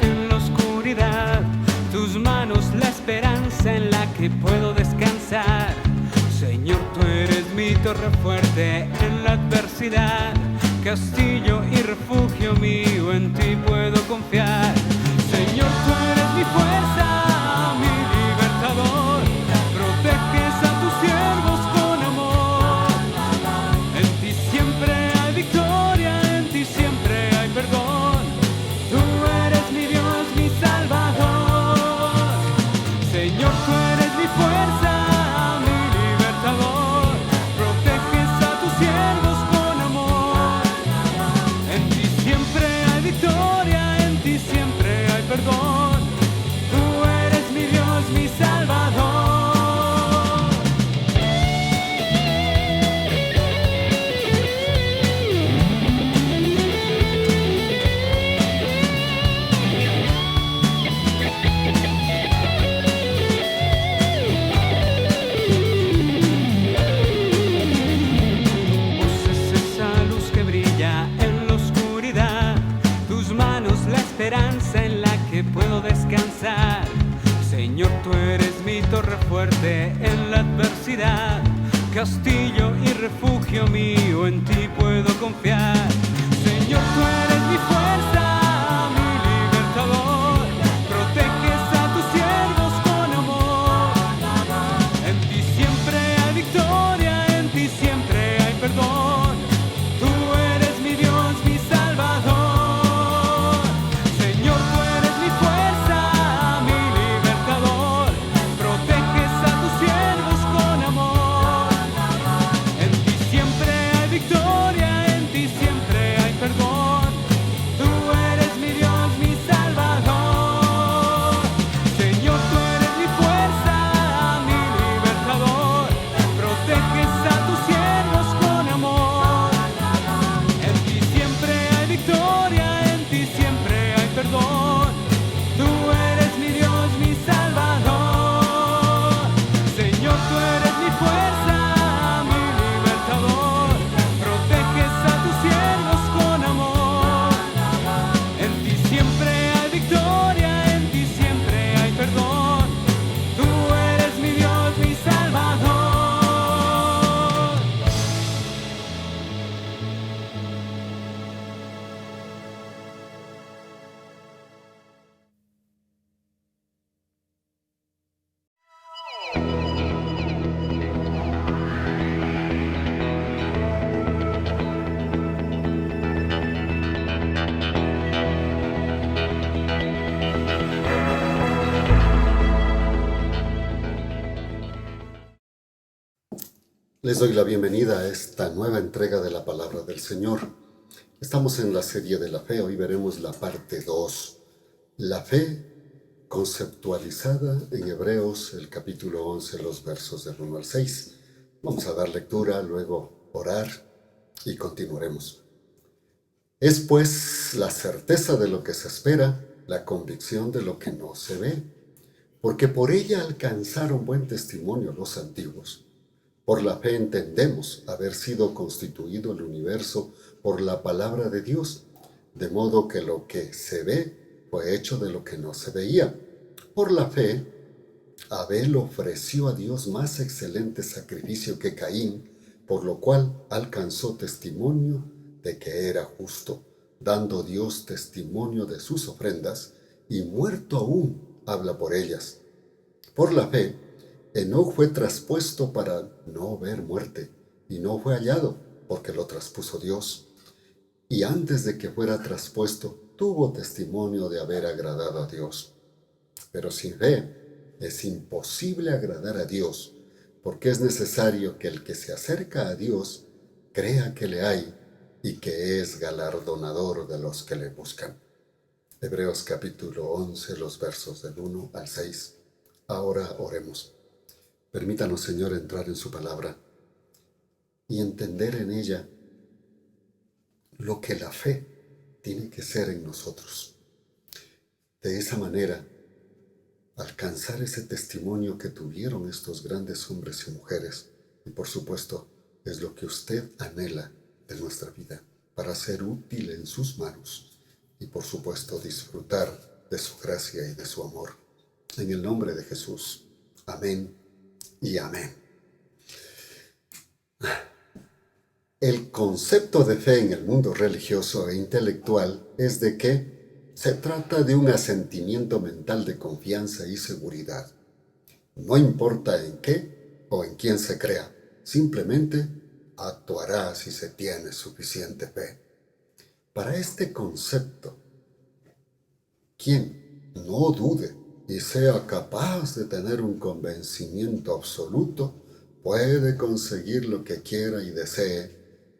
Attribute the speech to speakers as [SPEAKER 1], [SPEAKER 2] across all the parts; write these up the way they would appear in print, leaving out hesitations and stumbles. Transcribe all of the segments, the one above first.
[SPEAKER 1] En la oscuridad, tus manos la esperanza en la que puedo descansar. Señor, tú eres mi torre fuerte en la adversidad, castillo y refugio mío, en ti puedo confiar. Señor, tú eres mi fuerza, mi libertador, proteges a tus siervos con amor. En ti siempre hay victoria, en ti siempre hay perdón. Señor, tú eres mi fuerza, mi libertador, proteges a tus siervos con amor. En ti siempre hay victoria, en ti siempre hay perdón. Tú eres mi Dios, mi Salvador. Esperanza en la que puedo descansar. Señor, tú eres mi torre fuerte en la adversidad, castillo y refugio mío, en ti puedo confiar. Señor, tú eres mi fuerza, mi libertador, proteges a tus siervos con amor. En ti siempre hay victoria, en ti siempre hay perdón. Tú eres mi Dios, mi Salvador.
[SPEAKER 2] Les doy la bienvenida a esta nueva entrega de la Palabra del Señor. Estamos en la serie de la fe, hoy veremos la parte 2. La fe conceptualizada en Hebreos, el capítulo 11, los versos del 1 al 6. Vamos a dar lectura, luego orar y continuaremos. Es pues la certeza de lo que se espera, la convicción de lo que no se ve, porque por ella alcanzaron buen testimonio los antiguos. Por la fe entendemos haber sido constituido el universo por la palabra de Dios, de modo que lo que se ve fue hecho de lo que no se veía. Por la fe, Abel ofreció a Dios más excelente sacrificio que Caín, por lo cual alcanzó testimonio de que era justo, dando Dios testimonio de sus ofrendas, y muerto aún habla por ellas. Por la fe, Enoc fue traspuesto para no ver muerte, y no fue hallado, porque lo traspuso Dios. Y antes de que fuera traspuesto, tuvo testimonio de haber agradado a Dios. Pero sin fe es imposible agradar a Dios, porque es necesario que el que se acerca a Dios crea que le hay y que es galardonador de los que le buscan. Hebreos capítulo 11, los versos del 1 al 6. Ahora oremos. Permítanos, Señor, entrar en su palabra y entender en ella lo que la fe tiene que ser en nosotros. De esa manera, alcanzar ese testimonio que tuvieron estos grandes hombres y mujeres, y por supuesto, es lo que usted anhela de nuestra vida, para ser útil en sus manos, y por supuesto disfrutar de su gracia y de su amor. En el nombre de Jesús. Amén y amén. El concepto de fe en el mundo religioso e intelectual es de que se trata de un asentimiento mental de confianza y seguridad. No importa en qué o en quién se crea, simplemente actuará si se tiene suficiente fe. Para este concepto, quien no dude y sea capaz de tener un convencimiento absoluto, puede conseguir lo que quiera y desee,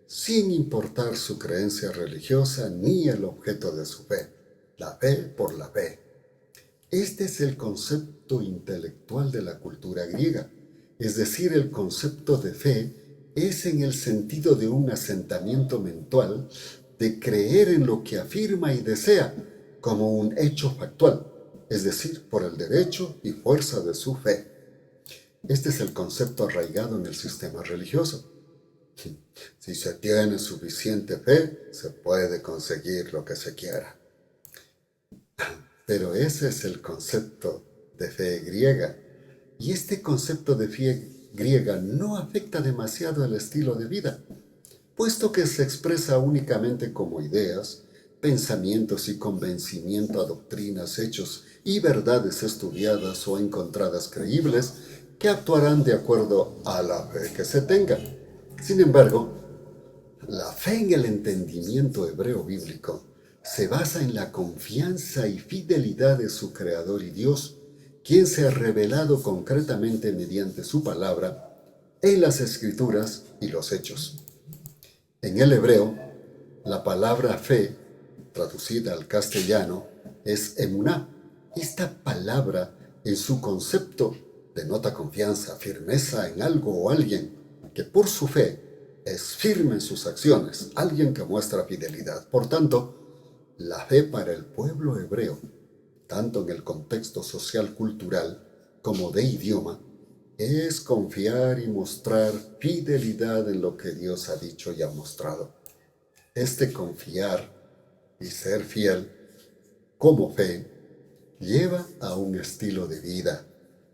[SPEAKER 2] sin importar su creencia religiosa ni el objeto de su fe. La fe por la fe. Este es el concepto intelectual de la cultura griega, es decir, el concepto de fe es en el sentido de un asentamiento mental de creer en lo que afirma y desea como un hecho factual, es decir, por el derecho y fuerza de su fe. Este es el concepto arraigado en el sistema religioso. Si se tiene suficiente fe, se puede conseguir lo que se quiera. Pero ese es el concepto de fe griega. Y este concepto de fe griega no afecta demasiado el estilo de vida, puesto que se expresa únicamente como ideas, pensamientos y convencimiento a doctrinas, hechos y verdades estudiadas o encontradas creíbles que actuarán de acuerdo a la fe que se tenga. Sin embargo, la fe en el entendimiento hebreo bíblico se basa en la confianza y fidelidad de su Creador y Dios, quien se ha revelado concretamente mediante su palabra en las Escrituras y los Hechos. En el hebreo, la palabra fe, traducida al castellano, es emuná. Esta palabra, en su concepto, denota confianza, firmeza en algo o alguien que por su fe es firme en sus acciones, alguien que muestra fidelidad. Por tanto, la fe para el pueblo hebreo, tanto en el contexto social cultural como de idioma, es confiar y mostrar fidelidad en lo que Dios ha dicho y ha mostrado. Este confiar y ser fiel como fe lleva a un estilo de vida,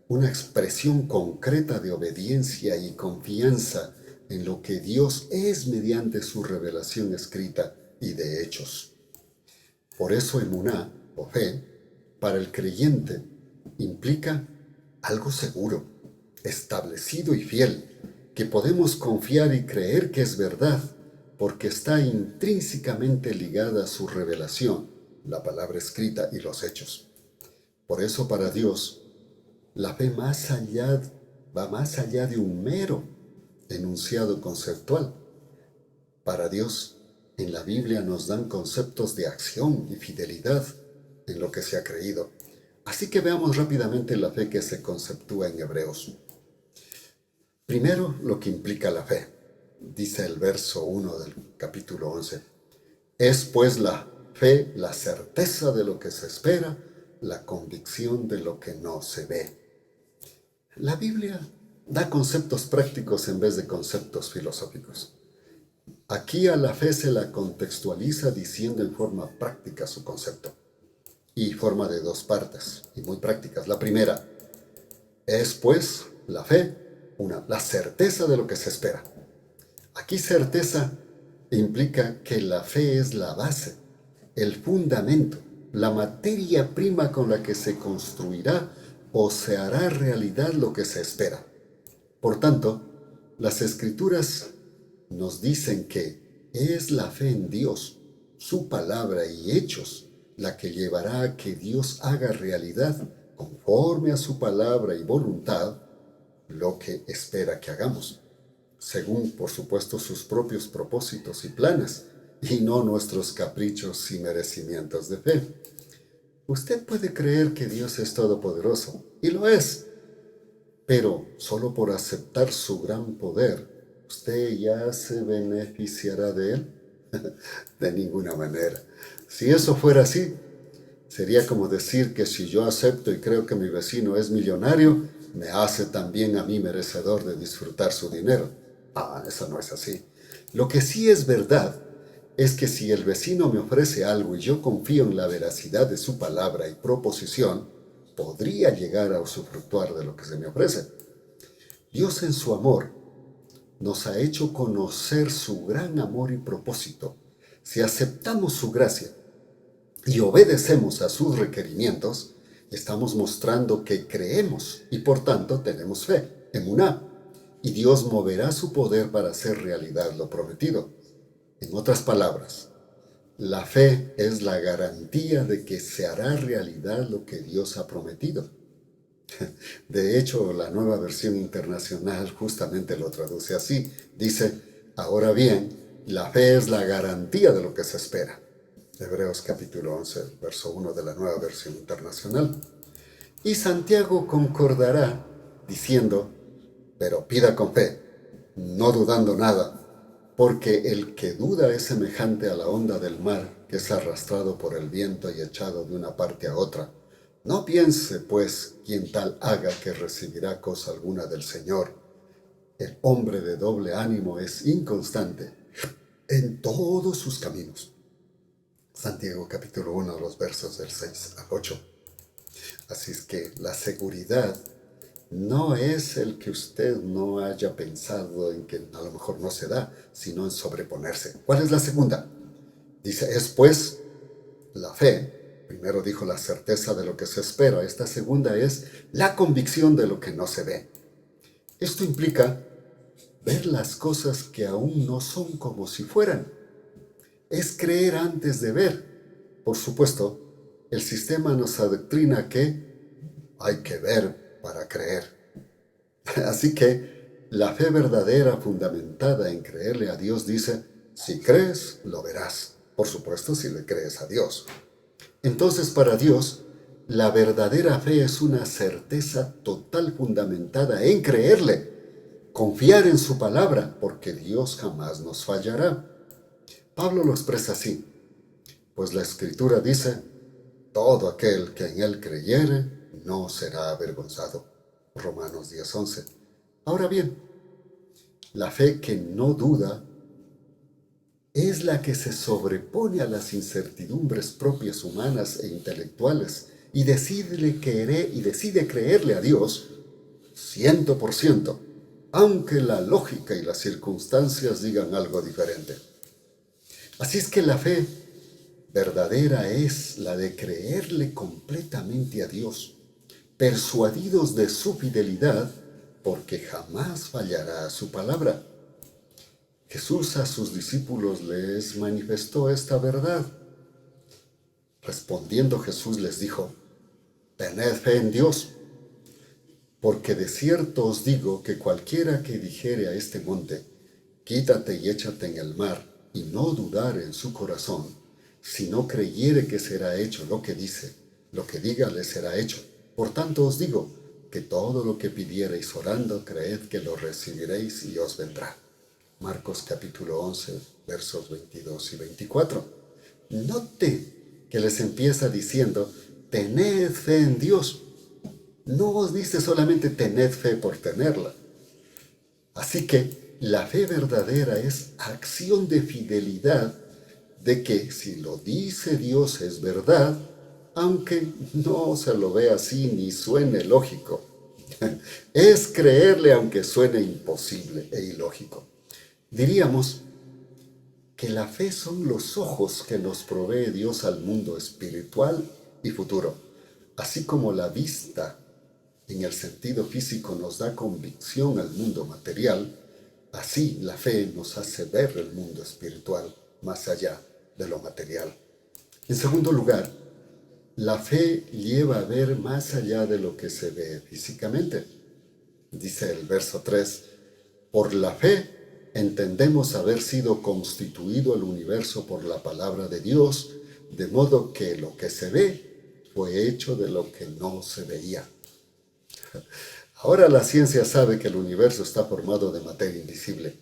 [SPEAKER 2] una expresión concreta de obediencia y confianza en lo que Dios es mediante su revelación escrita y de hechos. Por eso emuná, o fe, para el creyente implica algo seguro, establecido y fiel, que podemos confiar y creer que es verdad, porque está intrínsecamente ligada a su revelación, la palabra escrita y los hechos. Por eso para Dios, la fe va más allá de un mero enunciado conceptual. Para Dios, en la Biblia nos dan conceptos de acción y fidelidad en lo que se ha creído. Así que veamos rápidamente la fe que se conceptúa en Hebreos. Primero, lo que implica la fe. Dice el verso 1 del capítulo 11. Es pues la fe, la certeza de lo que se espera, la convicción de lo que no se ve. La Biblia da conceptos prácticos en vez de conceptos filosóficos. Aquí a la fe se la contextualiza diciendo en forma práctica su concepto, y forma de dos partes, y muy prácticas. La primera es pues la fe, la certeza de lo que se espera. Aquí certeza implica que la fe es la base, el fundamento, la materia prima con la que se construirá o se hará realidad lo que se espera. Por tanto, las Escrituras nos dicen que es la fe en Dios, su palabra y hechos, la que llevará a que Dios haga realidad, conforme a su palabra y voluntad, lo que espera que hagamos, según, por supuesto, sus propios propósitos y planes, y no nuestros caprichos y merecimientos de fe. Usted puede creer que Dios es todopoderoso, y lo es, pero solo por aceptar su gran poder, ¿usted ya se beneficiará de él? De ninguna manera. Si eso fuera así, sería como decir que si yo acepto y creo que mi vecino es millonario, me hace también a mí merecedor de disfrutar su dinero. Eso no es así. Lo que sí es verdad es que si el vecino me ofrece algo y yo confío en la veracidad de su palabra y proposición, podría llegar a usufructuar de lo que se me ofrece. Dios en su amor nos ha hecho conocer su gran amor y propósito. Si aceptamos su gracia y obedecemos a sus requerimientos, estamos mostrando que creemos y por tanto tenemos fe, emuná, y Dios moverá su poder para hacer realidad lo prometido. En otras palabras, la fe es la garantía de que se hará realidad lo que Dios ha prometido. De hecho, la Nueva Versión Internacional justamente lo traduce así. Dice, ahora bien, la fe es la garantía de lo que se espera. Hebreos capítulo 11, verso 1 de la Nueva Versión Internacional. Y Santiago concordará diciendo, pero pida con fe, no dudando nada, porque el que duda es semejante a la onda del mar que es arrastrado por el viento y echado de una parte a otra. No piense, pues, quien tal haga que recibirá cosa alguna del Señor. El hombre de doble ánimo es inconstante en todos sus caminos. Santiago capítulo 1, los versos del 6 al 8. Así es que la seguridad no es el que usted no haya pensado en que a lo mejor no se da, sino en sobreponerse. ¿Cuál es la segunda? Dice, es pues la fe. Primero dijo la certeza de lo que se espera. Esta segunda es la convicción de lo que no se ve. Esto implica ver las cosas que aún no son como si fueran. Es creer antes de ver. Por supuesto, el sistema nos adoctrina que hay que ver para creer. Así que la fe verdadera fundamentada en creerle a Dios dice, si crees, lo verás. Por supuesto, si le crees a Dios. Entonces, para Dios, la verdadera fe es una certeza total fundamentada en creerle, confiar en su palabra, porque Dios jamás nos fallará. Pablo lo expresa así, pues la Escritura dice, todo aquel que en él creyere no será avergonzado. Romanos 10:11. Ahora bien, la fe que no duda es la que se sobrepone a las incertidumbres propias humanas e intelectuales y decide creerle a Dios 100%, aunque la lógica y las circunstancias digan algo diferente. Así es que la fe verdadera es la de creerle completamente a Dios, persuadidos de su fidelidad, porque jamás fallará su palabra. Jesús a sus discípulos les manifestó esta verdad. Respondiendo Jesús les dijo, tened fe en Dios, porque de cierto os digo que cualquiera que dijere a este monte, quítate y échate en el mar, y no dudare en su corazón, si no creyere que será hecho lo que dice, lo que diga le será hecho. Por tanto os digo, que todo lo que pidiereis orando, creed que lo recibiréis y os vendrá. Marcos capítulo 11, versos 22 y 24. Note que les empieza diciendo, tened fe en Dios. No os dice solamente tened fe por tenerla. Así que la fe verdadera es acción de fidelidad de que si lo dice Dios es verdad, aunque no se lo vea así ni suene lógico. Es creerle aunque suene imposible e ilógico. Diríamos que la fe son los ojos que nos provee Dios al mundo espiritual y futuro, así como la vista en el sentido físico nos da convicción al mundo material, así la fe nos hace ver el mundo espiritual más allá de lo material. En segundo lugar, la fe lleva a ver más allá de lo que se ve físicamente. Dice el verso 3, por la fe entendemos haber sido constituido el universo por la palabra de Dios, de modo que lo que se ve fue hecho de lo que no se veía. Ahora la ciencia sabe que el universo está formado de materia invisible,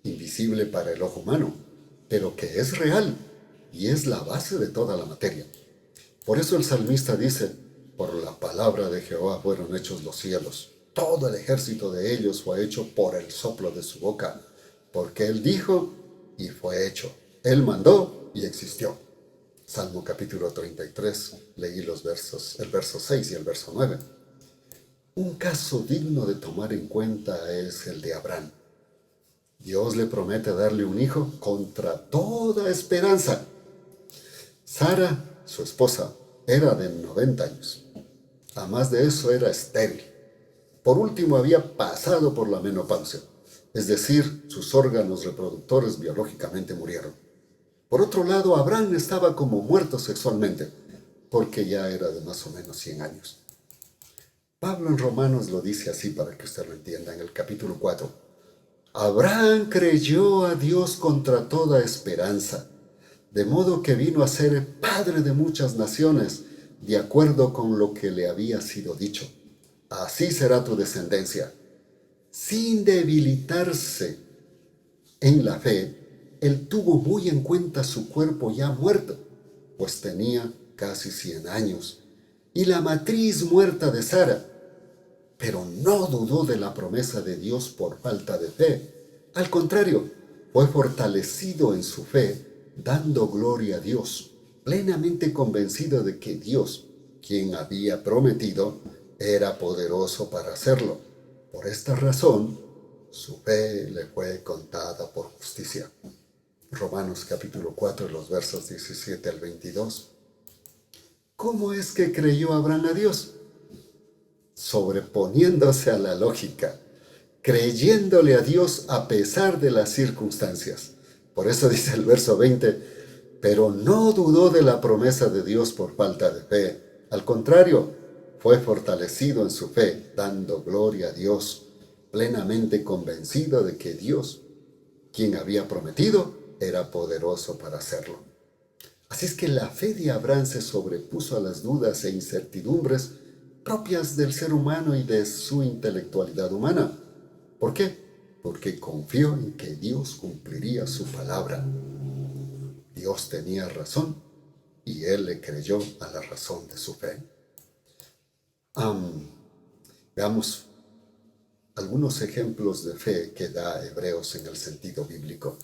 [SPEAKER 2] invisible para el ojo humano, pero que es real y es la base de toda la materia. Por eso el salmista dice, por la palabra de Jehová fueron hechos los cielos, todo el ejército de ellos fue hecho por el soplo de su boca, porque él dijo y fue hecho, él mandó y existió. Salmo capítulo 33, leí el verso 6 y el verso 9. Un caso digno de tomar en cuenta es el de Abraham. Dios le promete darle un hijo contra toda esperanza. Sara, su esposa, era de 90 años. Además de eso, era estéril. Por último, había pasado por la menopausia, es decir, sus órganos reproductores biológicamente murieron. Por otro lado, Abraham estaba como muerto sexualmente, porque ya era de más o menos 100 años. Pablo en Romanos lo dice así para que usted lo entienda en el capítulo 4. Abraham creyó a Dios contra toda esperanza, de modo que vino a ser padre de muchas naciones, de acuerdo con lo que le había sido dicho. Así será tu descendencia. Sin debilitarse en la fe, él tuvo muy en cuenta su cuerpo ya muerto, pues tenía casi 100 años, y la matriz muerta de Sara, pero no dudó de la promesa de Dios por falta de fe. Al contrario, fue fortalecido en su fe, dando gloria a Dios, plenamente convencido de que Dios, quien había prometido, era poderoso para hacerlo. Por esta razón, su fe le fue contada por justicia. Romanos capítulo 4, los versos 17 al 22. ¿Cómo es que creyó Abraham a Dios? Sobreponiéndose a la lógica, creyéndole a Dios a pesar de las circunstancias. Por eso dice el verso 20, pero no dudó de la promesa de Dios por falta de fe. Al contrario, fue fortalecido en su fe, dando gloria a Dios, plenamente convencido de que Dios, quien había prometido, era poderoso para hacerlo. Así es que la fe de Abraham se sobrepuso a las dudas e incertidumbres propias del ser humano y de su intelectualidad humana. ¿Por qué? Porque confió en que Dios cumpliría su palabra. Dios tenía razón y él le creyó a la razón de su fe. Veamos algunos ejemplos de fe que da Hebreos en el sentido bíblico.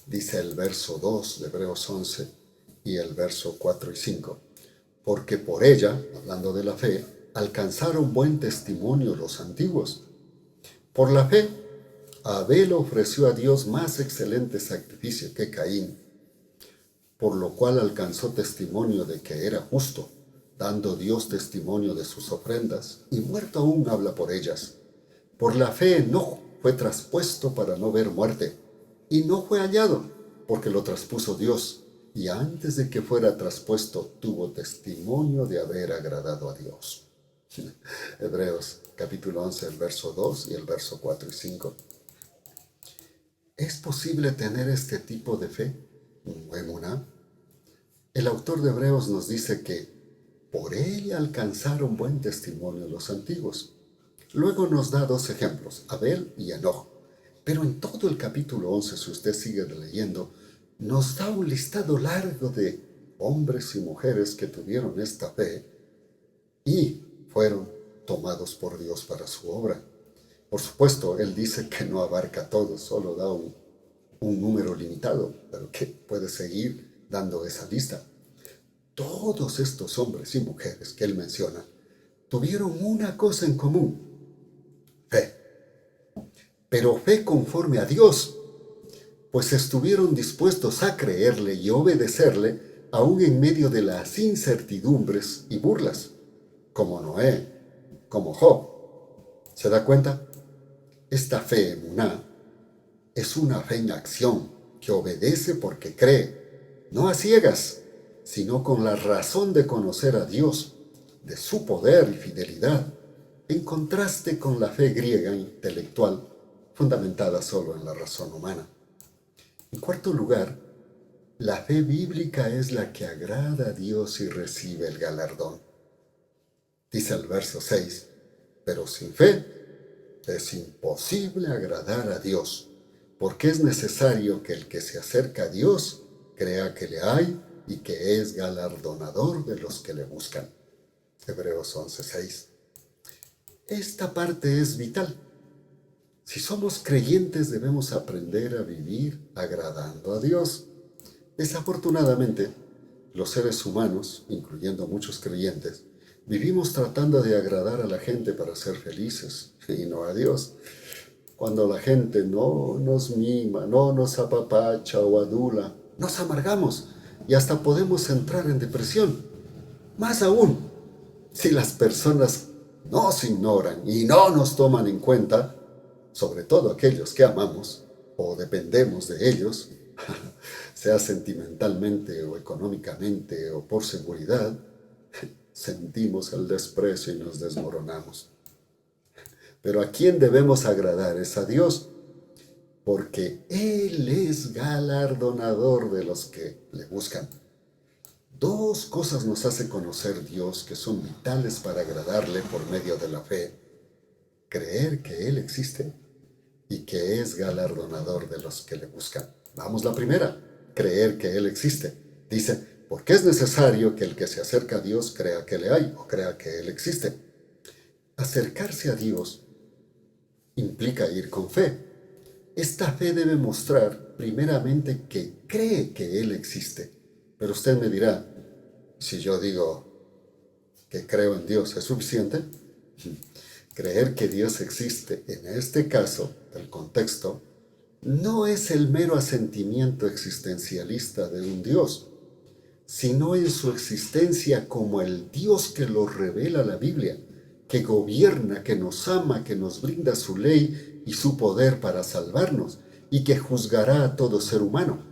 [SPEAKER 2] Dice el verso 2 de Hebreos 11 y el verso 4 y 5. Porque por ella, hablando de la fe, alcanzaron buen testimonio los antiguos. Por la fe, Abel ofreció a Dios más excelente sacrificio que Caín, por lo cual alcanzó testimonio de que era justo, dando Dios testimonio de sus ofrendas, y muerto aún habla por ellas. Por la fe Enoc fue traspuesto para no ver muerte, y no fue hallado, porque lo traspuso Dios, y antes de que fuera traspuesto tuvo testimonio de haber agradado a Dios. Hebreos capítulo 11, el verso 2 y el verso 4 y 5. ¿Es posible tener este tipo de fe? Emuná. El autor de Hebreos nos dice que por ella alcanzaron buen testimonio los antiguos. Luego nos da dos ejemplos, Abel y Enoc. Pero en todo el capítulo 11, si usted sigue leyendo, nos da un listado largo de hombres y mujeres que tuvieron esta fe y fueron tomados por Dios para su obra. Por supuesto, Él dice que no abarca todo, solo da un número limitado, pero que puede seguir dando esa lista. Todos estos hombres y mujeres que Él menciona tuvieron una cosa en común: fe. Pero fe conforme a Dios, pues estuvieron dispuestos a creerle y obedecerle aún en medio de las incertidumbres y burlas, como Noé, como Job. ¿Se da cuenta? Esta fe, emuná, es una fe en acción que obedece porque cree, no a ciegas, sino con la razón de conocer a Dios, de su poder y fidelidad, en contraste con la fe griega intelectual, fundamentada solo en la razón humana. En cuarto lugar, la fe bíblica es la que agrada a Dios y recibe el galardón. Dice el verso 6, pero sin fe es imposible agradar a Dios, porque es necesario que el que se acerca a Dios crea que le hay y que es galardonador de los que le buscan. Hebreos 11:6. Esta parte es vital. Si somos creyentes debemos aprender a vivir agradando a Dios. Desafortunadamente, los seres humanos, incluyendo muchos creyentes, vivimos tratando de agradar a la gente para ser felices y no a Dios. Cuando la gente no nos mima, no nos apapacha o adula, nos amargamos y hasta podemos entrar en depresión. Más aún, si las personas nos ignoran y no nos toman en cuenta, sobre todo aquellos que amamos o dependemos de ellos, sea sentimentalmente o económicamente o por seguridad, sentimos el desprecio y nos desmoronamos. Pero a quién debemos agradar es a Dios, porque Él es galardonador de los que le buscan. Dos cosas nos hace conocer Dios que son vitales para agradarle por medio de la fe: creer que Él existe y que es galardonador de los que le buscan. Vamos, la primera, creer que Él existe. Dice, porque es necesario que el que se acerca a Dios crea que le hay o crea que Él existe. Acercarse a Dios implica ir con fe. Esta fe debe mostrar primeramente que cree que Él existe. Pero usted me dirá, si yo digo que creo en Dios, ¿es suficiente? Creer que Dios existe, en este caso, el contexto, no es el mero asentimiento existencialista de un Dios, sino en su existencia como el Dios que lo revela la Biblia, que gobierna, que nos ama, que nos brinda su ley y su poder para salvarnos, y que juzgará a todo ser humano.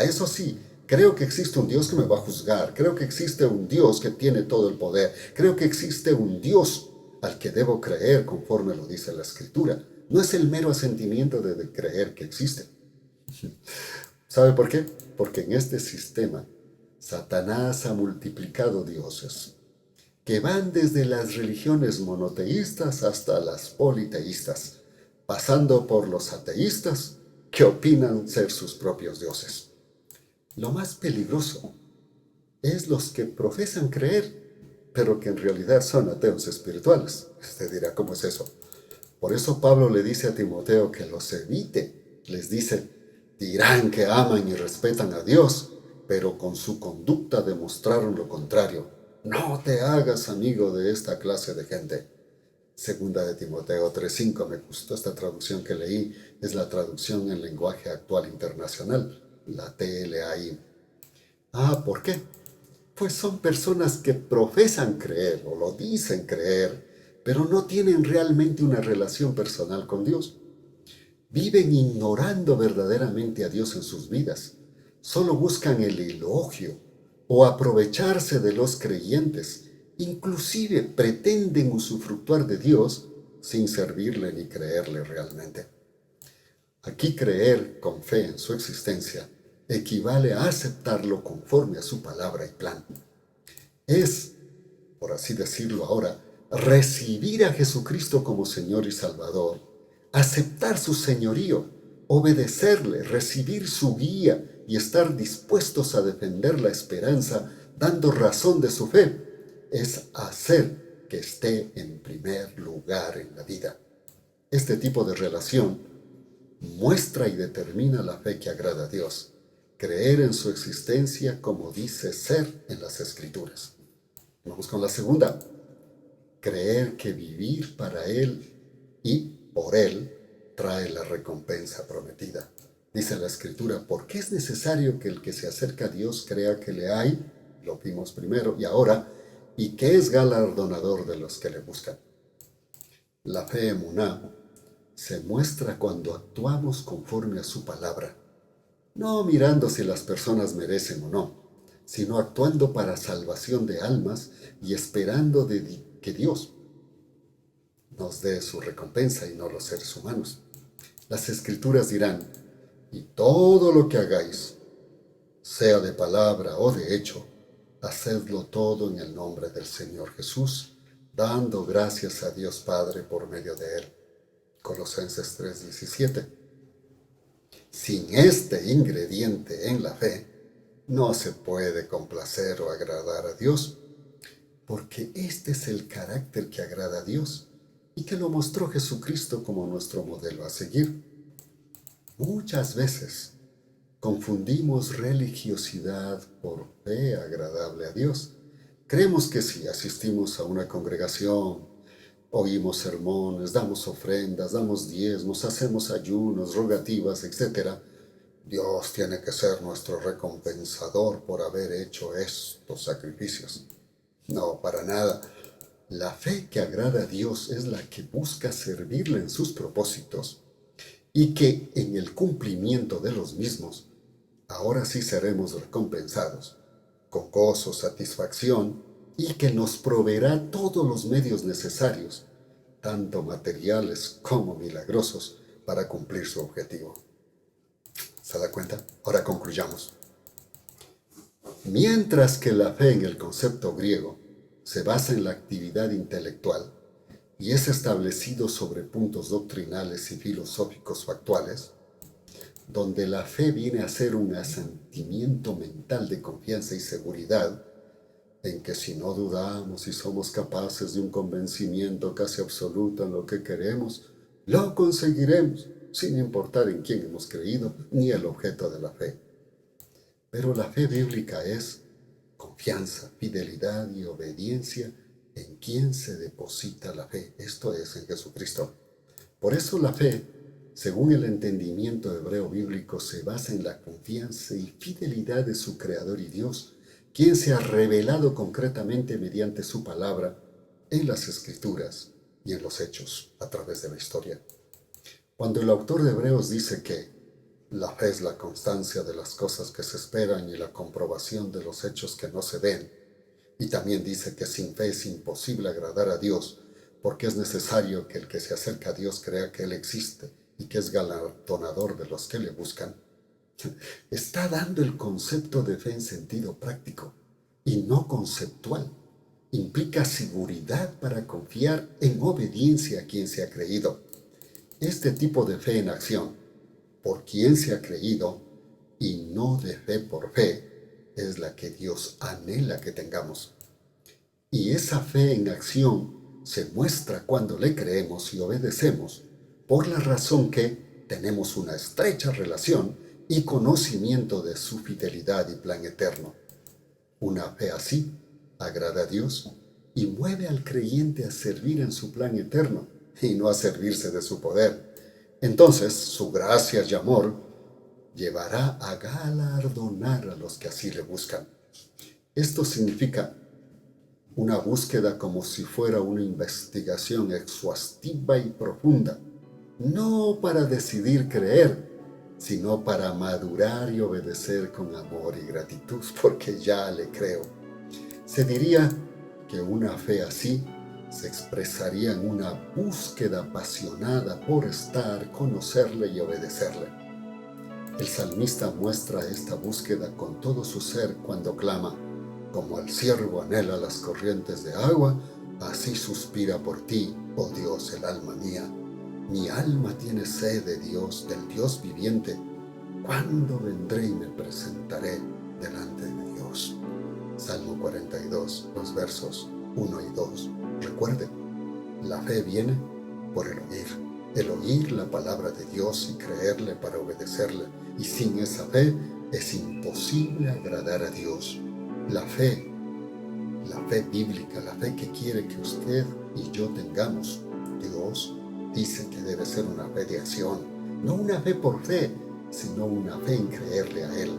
[SPEAKER 2] Eso sí, creo que existe un Dios que me va a juzgar, creo que existe un Dios que tiene todo el poder, creo que existe un Dios al que debo creer conforme lo dice la Escritura. No es el mero asentimiento de creer que existe. ¿Sabe por qué? Porque en este sistema, Satanás ha multiplicado dioses, que van desde las religiones monoteístas hasta las politeístas, pasando por los ateístas, que opinan ser sus propios dioses. Lo más peligroso es los que profesan creer, pero que en realidad son ateos espirituales. Usted dirá, ¿cómo es eso? Por eso Pablo le dice a Timoteo que los evite. Les dice, dirán que aman y respetan a Dios, pero con su conducta demostraron lo contrario. No te hagas amigo de esta clase de gente. Segunda de Timoteo 3:5, me gustó esta traducción que leí, es la traducción en lenguaje actual internacional, la TLAI. ¿Por qué? Pues son personas que profesan creer o lo dicen creer, pero no tienen realmente una relación personal con Dios. Viven ignorando verdaderamente a Dios en sus vidas. Solo buscan el elogio o aprovecharse de los creyentes. Inclusive pretenden usufructuar de Dios sin servirle ni creerle realmente. Aquí creer con fe en su existencia equivale a aceptarlo conforme a su palabra y plan. Es, por así decirlo ahora, recibir a Jesucristo como Señor y Salvador, aceptar su señorío, obedecerle, recibir su guía y estar dispuestos a defender la esperanza dando razón de su fe es hacer que esté en primer lugar en la vida. Este tipo de relación muestra y determina la fe que agrada a Dios, creer en su existencia como dice ser en las Escrituras. Vamos con la segunda. Creer que vivir para Él y por Él trae la recompensa prometida. Dice la Escritura, porque es necesario que el que se acerca a Dios crea que le hay, lo vimos primero y ahora, y que es galardonador de los que le buscan. La fe emuná se muestra cuando actuamos conforme a su palabra, no mirando si las personas merecen o no, sino actuando para salvación de almas y esperando que Dios nos dé su recompensa y no los seres humanos. Las Escrituras dirán, y todo lo que hagáis, sea de palabra o de hecho, hacedlo todo en el nombre del Señor Jesús, dando gracias a Dios Padre por medio de Él. Colosenses 3:17. Sin este ingrediente en la fe, no se puede complacer o agradar a Dios, porque este es el carácter que agrada a Dios y que lo mostró Jesucristo como nuestro modelo a seguir. Muchas veces confundimos religiosidad por fe agradable a Dios. Creemos que si asistimos a una congregación, oímos sermones, damos ofrendas, damos diezmos, hacemos ayunos, rogativas, etc., Dios tiene que ser nuestro recompensador por haber hecho estos sacrificios. No, para nada. La fe que agrada a Dios es la que busca servirle en sus propósitos y que en el cumplimiento de los mismos, ahora sí seremos recompensados con gozo, satisfacción y que nos proveerá todos los medios necesarios, tanto materiales como milagrosos, para cumplir su objetivo. ¿Se da cuenta? Ahora concluyamos. Mientras que la fe en el concepto griego se basa en la actividad intelectual y es establecido sobre puntos doctrinales y filosóficos factuales, donde la fe viene a ser un asentimiento mental de confianza y seguridad, en que si no dudamos y somos capaces de un convencimiento casi absoluto en lo que queremos, lo conseguiremos, sin importar en quién hemos creído ni el objeto de la fe. Pero la fe bíblica es confianza, fidelidad y obediencia en quien se deposita la fe, esto es, en Jesucristo. Por eso la fe, según el entendimiento hebreo bíblico, se basa en la confianza y fidelidad de su Creador y Dios, quien se ha revelado concretamente mediante su palabra en las Escrituras y en los hechos a través de la historia. Cuando el autor de Hebreos dice que la fe es la constancia de las cosas que se esperan y la comprobación de los hechos que no se ven, y también dice que sin fe es imposible agradar a Dios, porque es necesario que el que se acerca a Dios crea que Él existe y que es galardonador de los que le buscan, está dando el concepto de fe en sentido práctico y no conceptual. Implica seguridad para confiar en obediencia a quien se ha creído. Este tipo de fe en acción, por quien se ha creído, y no de fe por fe, es la que Dios anhela que tengamos. Y esa fe en acción se muestra cuando le creemos y obedecemos, por la razón que tenemos una estrecha relación y conocimiento de su fidelidad y plan eterno. Una fe así agrada a Dios y mueve al creyente a servir en su plan eterno y no a servirse de su poder. Entonces, su gracia y amor llevará a galardonar a los que así le buscan. Esto significa una búsqueda como si fuera una investigación exhaustiva y profunda, no para decidir creer, sino para madurar y obedecer con amor y gratitud, porque ya le creo. Se diría que una fe así se expresaría en una búsqueda apasionada por estar, conocerle y obedecerle. El salmista muestra esta búsqueda con todo su ser cuando clama: como el ciervo anhela las corrientes de agua, así suspira por ti, oh Dios, el alma mía. Mi alma tiene sed de Dios, del Dios viviente. ¿Cuándo vendré y me presentaré delante de Dios? Salmo 42, los versos 1 y 2. Recuerden, la fe viene por el oír la palabra de Dios y creerle para obedecerle. Y sin esa fe es imposible agradar a Dios. La fe bíblica, la fe que quiere que usted y yo tengamos, Dios dice que debe ser una fe de acción, no una fe por fe, sino una fe en creerle a Él.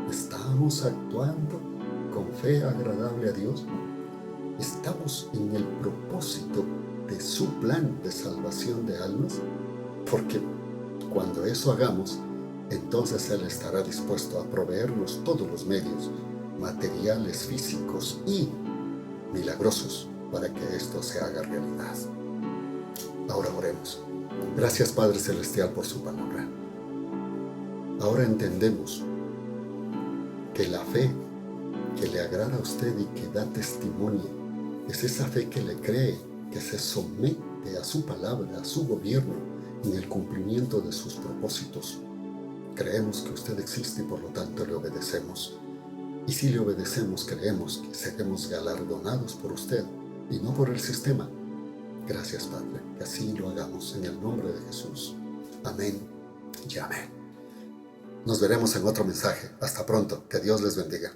[SPEAKER 2] ¿Estamos actuando con fe agradable a Dios? ¿Estamos en el propósito de su plan de salvación de almas? Porque cuando eso hagamos, entonces Él estará dispuesto a proveernos todos los medios materiales, físicos y milagrosos para que esto se haga realidad. Ahora oremos. Gracias, Padre Celestial, por su palabra. Ahora entendemos que la fe que le agrada a usted y que da testimonio es esa fe que le cree, que se somete a su palabra, a su gobierno, en el cumplimiento de sus propósitos. Creemos que usted existe y por lo tanto le obedecemos. Y si le obedecemos, creemos que seremos galardonados por usted y no por el sistema. Gracias, Padre, que así lo hagamos en el nombre de Jesús. Amén y amén. Nos veremos en otro mensaje. Hasta pronto. Que Dios les bendiga.